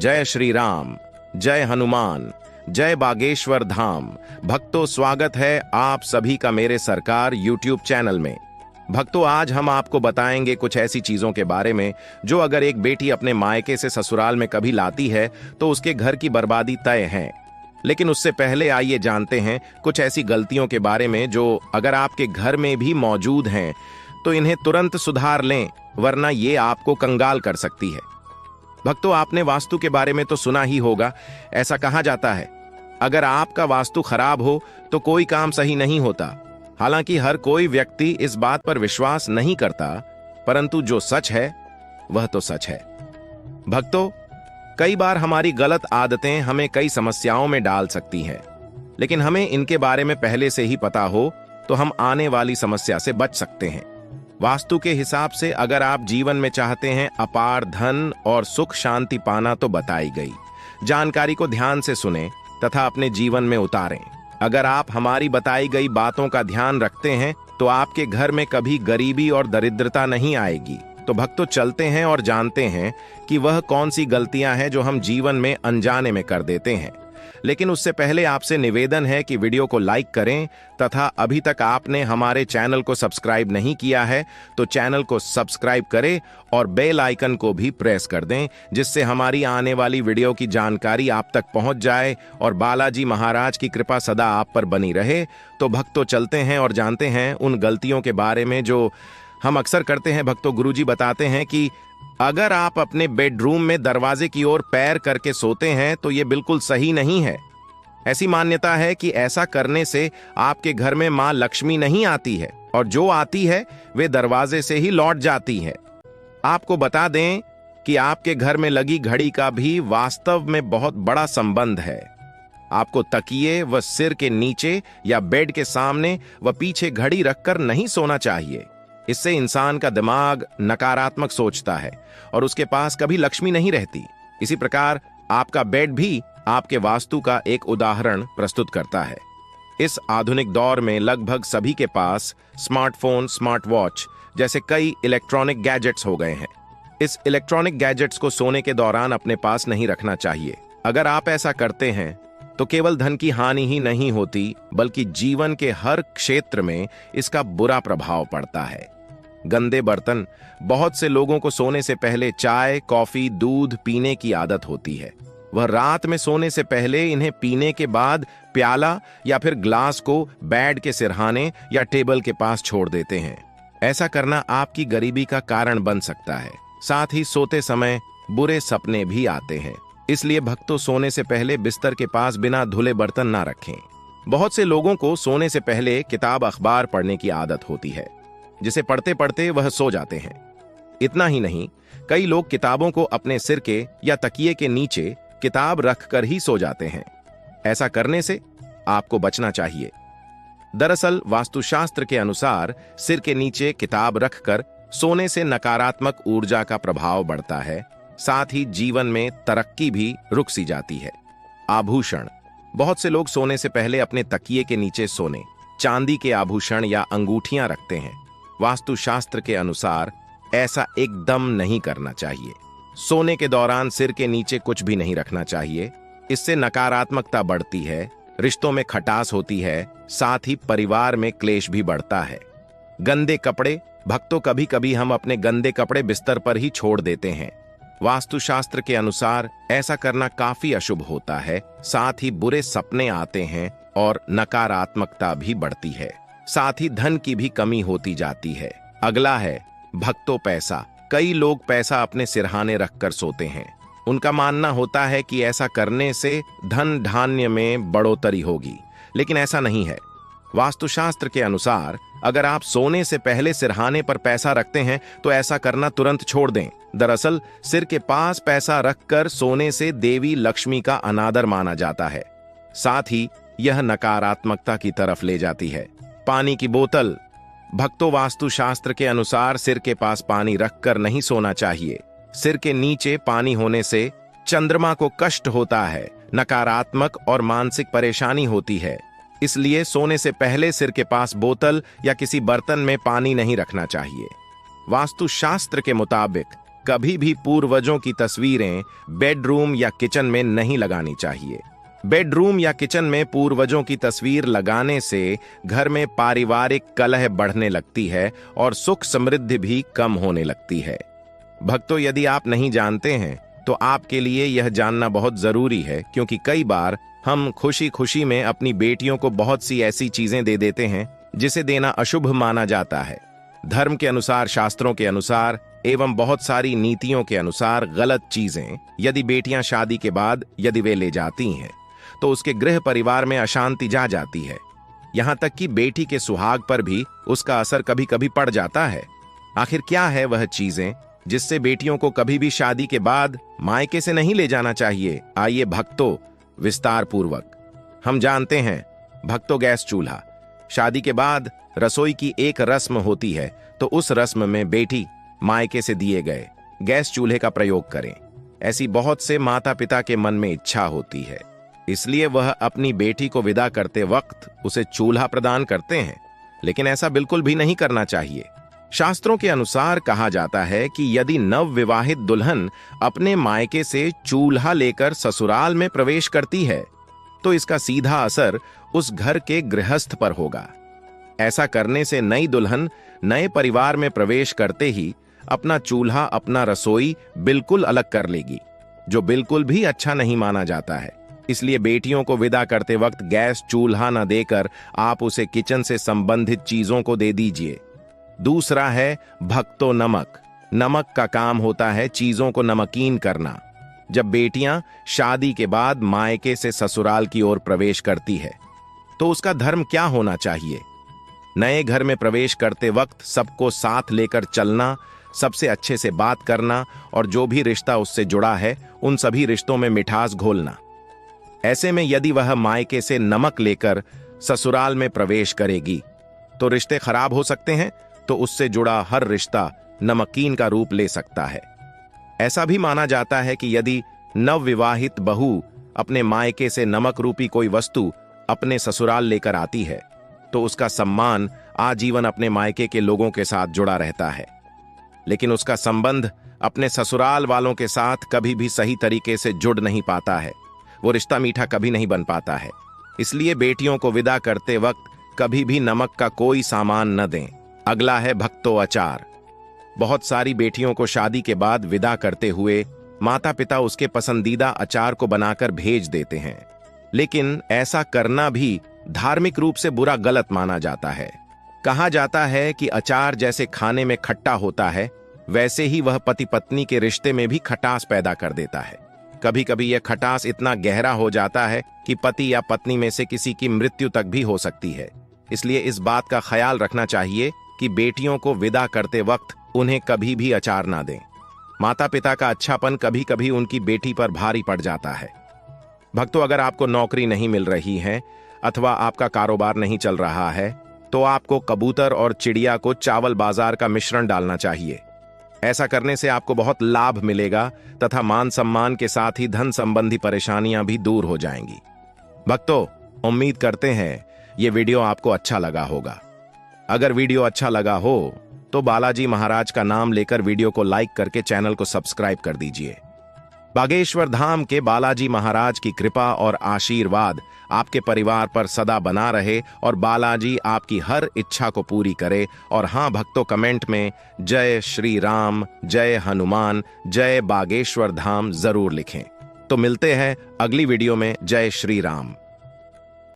जय श्री राम, जय हनुमान, जय बागेश्वर धाम। भक्तों, स्वागत है आप सभी का मेरे सरकार यूट्यूब चैनल में। भक्तों, आज हम आपको बताएंगे कुछ ऐसी चीजों के बारे में जो अगर एक बेटी अपने मायके से ससुराल में कभी लाती है तो उसके घर की बर्बादी तय है। लेकिन उससे पहले आइए जानते हैं कुछ ऐसी गलतियों के बारे में जो अगर आपके घर में भी मौजूद हैं तो इन्हें तुरंत सुधार लें, वरना ये आपको कंगाल कर सकती है। भक्तों, आपने वास्तु के बारे में तो सुना ही होगा। ऐसा कहा जाता है, अगर आपका वास्तु खराब हो तो कोई काम सही नहीं होता। हालांकि हर कोई व्यक्ति इस बात पर विश्वास नहीं करता, परंतु जो सच है वह तो सच है। भक्तों, कई बार हमारी गलत आदतें हमें कई समस्याओं में डाल सकती हैं, लेकिन हमें इनके बारे में पहले से ही पता हो तो हम आने वाली समस्या से बच सकते हैं। वास्तु के हिसाब से अगर आप जीवन में चाहते हैं अपार धन और सुख शांति पाना तो बताई गई जानकारी को ध्यान से सुनें तथा अपने जीवन में उतारें। अगर आप हमारी बताई गई बातों का ध्यान रखते हैं तो आपके घर में कभी गरीबी और दरिद्रता नहीं आएगी। तो भक्तों, चलते हैं और जानते हैं कि वह कौन सी गलतियां हैं जो हम जीवन में अनजाने में कर देते हैं। लेकिन उससे पहले आपसे निवेदन है कि वीडियो को लाइक करें तथा अभी तक आपने हमारे चैनल को सब्सक्राइब नहीं किया है तो चैनल को सब्सक्राइब करें और बेल आइकन को भी प्रेस कर दें, जिससे हमारी आने वाली वीडियो की जानकारी आप तक पहुंच जाए और बालाजी महाराज की कृपा सदा आप पर बनी रहे। तो भक्तों, चलते हैं और जानते हैं उन गलतियों के बारे में जो हम अक्सर करते हैं। भक्तों, गुरुजी बताते हैं कि अगर आप अपने बेडरूम में दरवाजे की ओर पैर करके सोते हैं तो ये बिल्कुल सही नहीं है। ऐसी मान्यता है कि ऐसा करने से आपके घर में मां लक्ष्मी नहीं आती है और जो आती है वे दरवाजे से ही लौट जाती है। आपको बता दें कि आपके घर में लगी घड़ी का भी वास्तव में बहुत बड़ा संबंध है। आपको तकिए व सिर के नीचे या बेड के सामने व पीछे घड़ी रखकर नहीं सोना चाहिए। इससे इंसान का दिमाग नकारात्मक सोचता है और उसके पास कभी लक्ष्मी नहीं रहती। इसी प्रकार आपका बेड भी आपके वास्तु का एक उदाहरण प्रस्तुत करता है। इस आधुनिक दौर में लगभग सभी के पास स्मार्टफोन, स्मार्ट वॉच जैसे कई इलेक्ट्रॉनिक गैजेट्स हो गए हैं। इस इलेक्ट्रॉनिक गैजेट्स को सोने के दौरान अपने पास नहीं रखना चाहिए। अगर आप ऐसा करते हैं तो केवल धन की हानि ही नहीं होती, बल्कि जीवन के हर क्षेत्र में इसका बुरा प्रभाव पड़ता है। गंदे बर्तन। बहुत से लोगों को सोने से पहले चाय, कॉफी, दूध पीने की आदत होती है। वह रात में सोने से पहले इन्हें पीने के बाद प्याला या फिर ग्लास को बेड के सिरहाने या टेबल के पास छोड़ देते हैं। ऐसा करना आपकी गरीबी का कारण बन सकता है। साथ ही सोते समय बुरे सपने भी आते हैं। इसलिए भक्तों, सोने से पहले बिस्तर के पास बिना धुले बर्तन ना रखें। बहुत से लोगों को सोने से पहले किताब, अखबार पढ़ने की आदत होती है, जिसे पढ़ते पढ़ते वह सो जाते हैं। इतना ही नहीं, कई लोग किताबों को अपने सिर के या तकिए के नीचे किताब रखकर ही सो जाते हैं। ऐसा करने से आपको बचना चाहिए। दरअसल वास्तुशास्त्र के अनुसार सिर के नीचे किताब रखकर सोने से नकारात्मक ऊर्जा का प्रभाव बढ़ता है। साथ ही जीवन में तरक्की भी रुक सी जाती है। आभूषण। बहुत से लोग सोने से पहले अपने तकिए के नीचे सोने चांदी के आभूषण या अंगूठियां रखते हैं। वास्तुशास्त्र के अनुसार ऐसा एकदम नहीं करना चाहिए। सोने के दौरान सिर के नीचे कुछ भी नहीं रखना चाहिए। इससे नकारात्मकता बढ़ती है, रिश्तों में खटास होती है, साथ ही परिवार में क्लेश भी बढ़ता है। गंदे कपड़े। भक्तों, कभी कभी हम अपने गंदे कपड़े बिस्तर पर ही छोड़ देते हैं। वास्तुशास्त्र के अनुसार ऐसा करना काफी अशुभ होता है। साथ ही बुरे सपने आते हैं और नकारात्मकता भी बढ़ती है। साथ ही धन की भी कमी होती जाती है। अगला है भक्तों, पैसा। कई लोग पैसा अपने सिरहाने रखकर सोते हैं। उनका मानना होता है कि ऐसा करने से धन धान्य में बढ़ोतरी होगी, लेकिन ऐसा नहीं है। वास्तुशास्त्र के अनुसार अगर आप सोने से पहले सिरहाने पर पैसा रखते हैं तो ऐसा करना तुरंत छोड़ दें। दरअसल सिर के पास पैसा रखकर सोने से देवी लक्ष्मी का अनादर माना जाता है। साथ ही यह नकारात्मकता की तरफ ले जाती है। पानी की बोतल। भक्तों, वास्तुशास्त्र के अनुसार सिर के पास पानी रखकर नहीं सोना चाहिए। सिर के नीचे पानी होने से चंद्रमा को कष्ट होता है, नकारात्मक और मानसिक परेशानी होती है। इसलिए सोने से पहले सिर के पास बोतल या किसी बर्तन में पानी नहीं रखना चाहिए। वास्तुशास्त्र के मुताबिक कभी भी पूर्वजों की तस्वीरें बेडरूम या किचन में नहीं लगानी चाहिए। बेडरूम या किचन में पूर्वजों की तस्वीर लगाने से घर में पारिवारिक कलह बढ़ने लगती है और सुख समृद्धि भी कम होने लगती है। भक्तों, यदि आप नहीं जानते हैं तो आपके लिए यह जानना बहुत जरूरी है, क्योंकि कई बार हम खुशी खुशी में अपनी बेटियों को बहुत सी ऐसी चीजें दे देते हैं जिसे देना अशुभ माना जाता है। धर्म के अनुसार, शास्त्रों के अनुसार एवं बहुत सारी नीतियों के अनुसार गलत चीजें यदि बेटियां शादी के बाद यदि वे ले जाती हैं तो उसके गृह परिवार में अशांति जा जाती है। यहां तक कि बेटी के सुहाग पर भी उसका असर कभी कभी पड़ जाता है। आखिर क्या है वह चीजें जिससे बेटियों को कभी भी शादी के बाद मायके से नहीं ले जाना चाहिए? आइए भक्तों, विस्तार पूर्वक हम जानते हैं। भक्तों, गैस चूल्हा। शादी के बाद रसोई की एक रस्म होती है, तो उस रस्म में बेटी मायके से दिए गए गैस चूल्हे का प्रयोग करें। ऐसी बहुत से माता पिता के मन में इच्छा होती है, इसलिए वह अपनी बेटी को विदा करते वक्त उसे चूल्हा प्रदान करते हैं। लेकिन ऐसा बिल्कुल भी नहीं करना चाहिए। शास्त्रों के अनुसार कहा जाता है कि यदि नवविवाहित दुल्हन अपने मायके से चूल्हा लेकर ससुराल में प्रवेश करती है तो इसका सीधा असर उस घर के गृहस्थ पर होगा। ऐसा करने से नई दुल्हन नए परिवार में प्रवेश करते ही अपना चूल्हा, अपना रसोई बिल्कुल अलग कर लेगी, जो बिल्कुल भी अच्छा नहीं माना जाता है। इसलिए बेटियों को विदा करते वक्त गैस चूल्हा न देकर आप उसे किचन से संबंधित चीजों को दे दीजिए। दूसरा है भक्तों, नमक। नमक का काम होता है चीजों को नमकीन करना। जब बेटियां शादी के बाद मायके से ससुराल की ओर प्रवेश करती है तो उसका धर्म क्या होना चाहिए? नए घर में प्रवेश करते वक्त सबको साथ लेकर चलना, सबसे अच्छे से बात करना और जो भी रिश्ता उससे जुड़ा है उन सभी रिश्तों में मिठास घोलना। ऐसे में यदि वह मायके से नमक लेकर ससुराल में प्रवेश करेगी तो रिश्ते खराब हो सकते हैं, तो उससे जुड़ा हर रिश्ता नमकीन का रूप ले सकता है। ऐसा भी माना जाता है कि यदि नवविवाहित बहू अपने मायके से नमक रूपी कोई वस्तु अपने ससुराल लेकर आती है तो उसका सम्मान आजीवन अपने मायके के लोगों के साथ जुड़ा रहता है, लेकिन उसका संबंध अपने ससुराल वालों के साथ कभी भी सही तरीके से जुड़ नहीं पाता है। वो रिश्ता मीठा कभी नहीं बन पाता है। इसलिए बेटियों को विदा करते वक्त कभी भी नमक का कोई सामान न दें। अगला है भक्तों, अचार। बहुत सारी बेटियों को शादी के बाद विदा करते हुए माता पिता उसके पसंदीदा अचार को बनाकर भेज देते हैं, लेकिन ऐसा करना भी धार्मिक रूप से बुरा, गलत माना जाता है। कहा जाता है कि अचार जैसे खाने में खट्टा होता है, वैसे ही वह पति पत्नी के रिश्ते में भी खटास पैदा कर देता है। कभी कभी यह खटास इतना गहरा हो जाता है कि पति या पत्नी में से किसी की मृत्यु तक भी हो सकती है। इसलिए इस बात का ख्याल रखना चाहिए कि बेटियों को विदा करते वक्त उन्हें कभी भी अचार ना दें। माता पिता का अच्छापन कभी कभी उनकी बेटी पर भारी पड़ जाता है। भक्तों, अगर आपको नौकरी नहीं मिल रही है अथवा आपका कारोबार नहीं चल रहा है तो आपको कबूतर और चिड़िया को चावल बाजार का मिश्रण डालना चाहिए। ऐसा करने से आपको बहुत लाभ मिलेगा तथा मान सम्मान के साथ ही धन संबंधी परेशानियां भी दूर हो जाएंगी। भक्तों, उम्मीद करते हैं ये वीडियो आपको अच्छा लगा होगा। अगर वीडियो अच्छा लगा हो तो बालाजी महाराज का नाम लेकर वीडियो को लाइक करके चैनल को सब्सक्राइब कर दीजिए। बागेश्वर धाम के बालाजी महाराज की कृपा और आशीर्वाद आपके परिवार पर सदा बना रहे और बालाजी आपकी हर इच्छा को पूरी करे। और हाँ भक्तों, कमेंट में जय श्री राम, जय हनुमान, जय बागेश्वर धाम जरूर लिखें। तो मिलते हैं अगली वीडियो में। जय श्री राम।